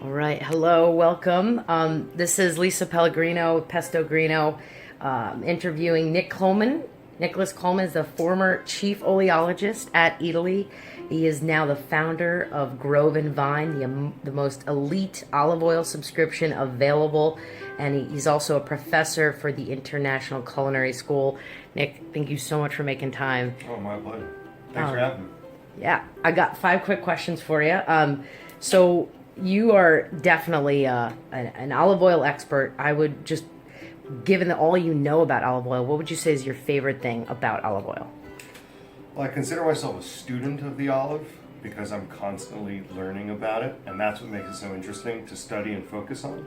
All right. Hello. Welcome. This is Lisa Pellegrino with PestoGrino, interviewing Nicholas Coleman is the former Chief Oleologist at Eataly. He is now the founder of Grove and Vine, the most elite olive oil subscription available. And he's also a professor for the International Culinary School. Nick, thank you so much for making time. Oh, my pleasure. Thanks for having me. Yeah, I got 5 quick questions for you. So you are definitely an olive oil expert. I would just, given that all you know about olive oil, what would you say is your favorite thing about olive oil? Well, I consider myself a student of the olive because I'm constantly learning about it, and that's what makes it so interesting to study and focus on.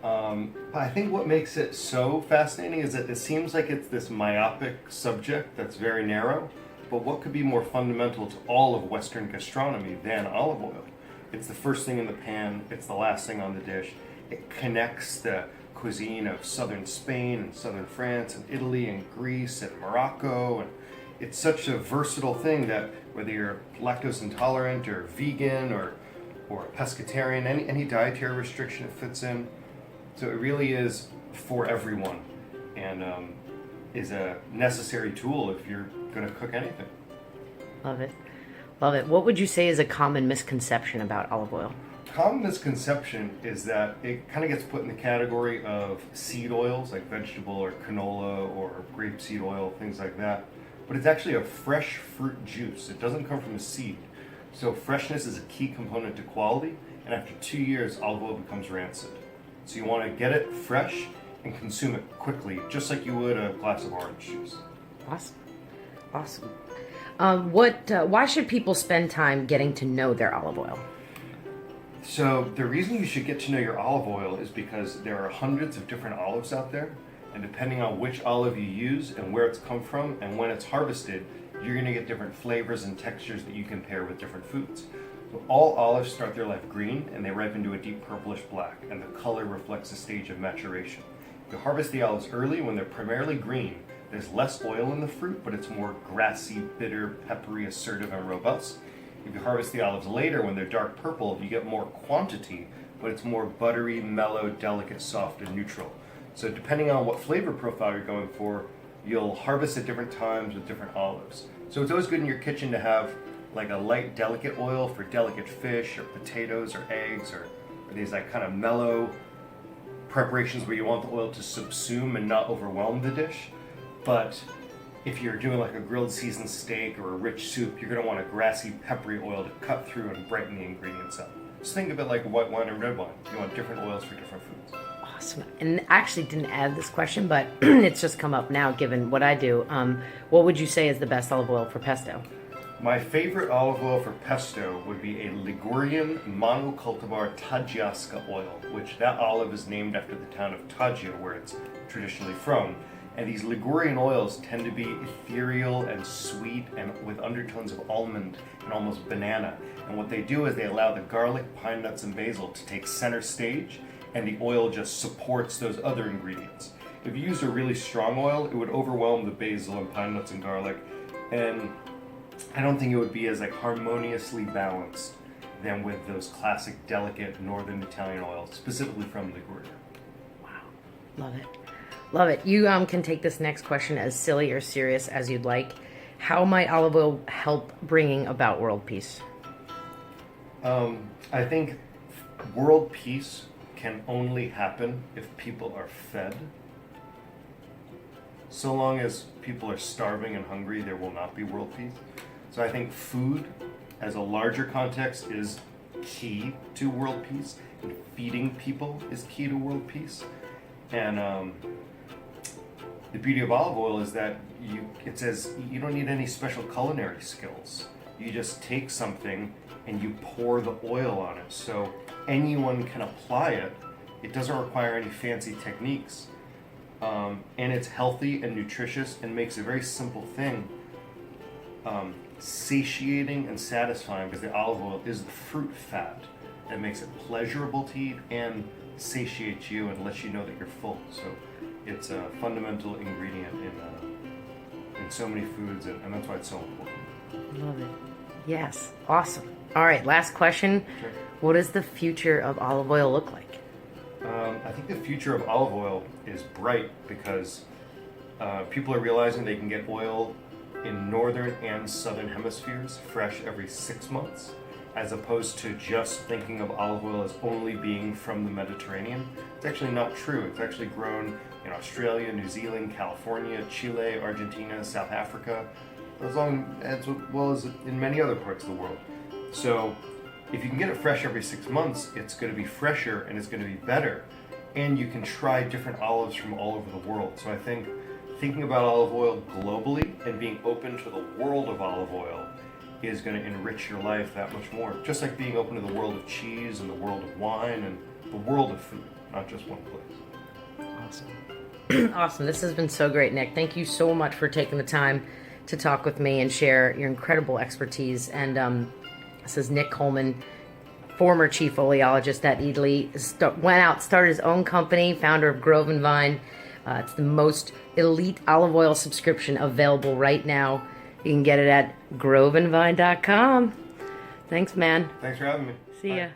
But I think what makes it so fascinating is that it seems like it's this myopic subject that's very narrow, but what could be more fundamental to all of Western gastronomy than olive oil? It's the first thing in the pan, it's the last thing on the dish. It connects the cuisine of southern Spain and southern France and Italy and Greece and Morocco, and it's such a versatile thing that whether you're lactose intolerant or vegan or a pescatarian, any dietary restriction it fits in. So it really is for everyone, and is a necessary tool if you're going to cook anything. Love it. Love it. What would you say is a common misconception about olive oil? Common misconception is that it kind of gets put in the category of seed oils like vegetable or canola or grapeseed oil, things like that. But it's actually a fresh fruit juice. It doesn't come from a seed. So freshness is a key component to quality, and after 2 years, olive oil becomes rancid. So you want to get it fresh and consume it quickly, just like you would a glass of orange juice. Awesome. Awesome. Why should people spend time getting to know their olive oil? So the reason you should get to know your olive oil is because there are hundreds of different olives out there, and depending on which olive you use and where it's come from and when it's harvested, you're going to get different flavors and textures that you can pair with different foods. So all olives start their life green and they ripen to a deep purplish black, and the color reflects the stage of maturation. If you harvest the olives early when they're primarily green, there's less oil in the fruit, but it's more grassy, bitter, peppery, assertive, and robust. If you harvest the olives later when they're dark purple, you get more quantity, but it's more buttery, mellow, delicate, soft, and neutral. So depending on what flavor profile you're going for, you'll harvest at different times with different olives. So it's always good in your kitchen to have like a light, delicate oil for delicate fish or potatoes or eggs, or these like kind of mellow preparations where you want the oil to subsume and not overwhelm the dish. But if you're doing like a grilled seasoned steak or a rich soup, you're going to want a grassy, peppery oil to cut through and brighten the ingredients up. Just think of it like white wine and red wine. You want different oils for different foods. Awesome. And I actually didn't add this question, but it's just come up now given what I do. What would you say is the best olive oil for pesto? My favorite olive oil for pesto would be a Ligurian monocultivar Taggiasca oil, which that olive is named after the town of Taggia, where it's traditionally from. And these Ligurian oils tend to be ethereal and sweet and with undertones of almond and almost banana. And what they do is they allow the garlic, pine nuts, and basil to take center stage, and the oil just supports those other ingredients. If you use a really strong oil, it would overwhelm the basil and pine nuts and garlic, and I don't think it would be as like harmoniously balanced than with those classic, delicate northern Italian oils, specifically from Liguria. Wow. Love it. Love it. You can take this next question as silly or serious as you'd like. How might olive oil help bringing about world peace? I think world peace can only happen if people are fed. So long as people are starving and hungry, there will not be world peace. So I think food, as a larger context, is key to world peace, and feeding people is key to world peace. And the beauty of olive oil is that it says you don't need any special culinary skills. You just take something and you pour the oil on it. So anyone can apply it. It doesn't require any fancy techniques. And it's healthy and nutritious and makes a very simple thing satiating and satisfying, because the olive oil is the fruit fat that makes it pleasurable to eat and satiates you and lets you know that you're full. So it's a fundamental ingredient in so many foods, and that's why it's so important. Love it. Yes. Awesome. All right. Last question. Sure. What does the future of olive oil look like? I think the future of olive oil is bright because people are realizing they can get oil in northern and southern hemispheres fresh every 6 months, as opposed to just thinking of olive oil as only being from the Mediterranean. It's actually not true. It's actually grown in Australia, New Zealand, California, Chile, Argentina, South Africa, as well as in many other parts of the world. So if you can get it fresh every 6 months, it's going to be fresher and it's going to be better. And you can try different olives from all over the world. So I think thinking about olive oil globally and being open to the world of olive oil is going to enrich your life that much more. Just like being open to the world of cheese and the world of wine and the world of food, not just one place. Awesome. Awesome. This has been so great, Nick. Thank you so much for taking the time to talk with me and share your incredible expertise. And this is Nick Coleman, former chief oleologist at Eataly. Went out, started his own company, founder of Grove and Vine. It's the most elite olive oil subscription available right now. You can get it at groveandvine.com. Thanks, man. Thanks for having me. See ya. Bye.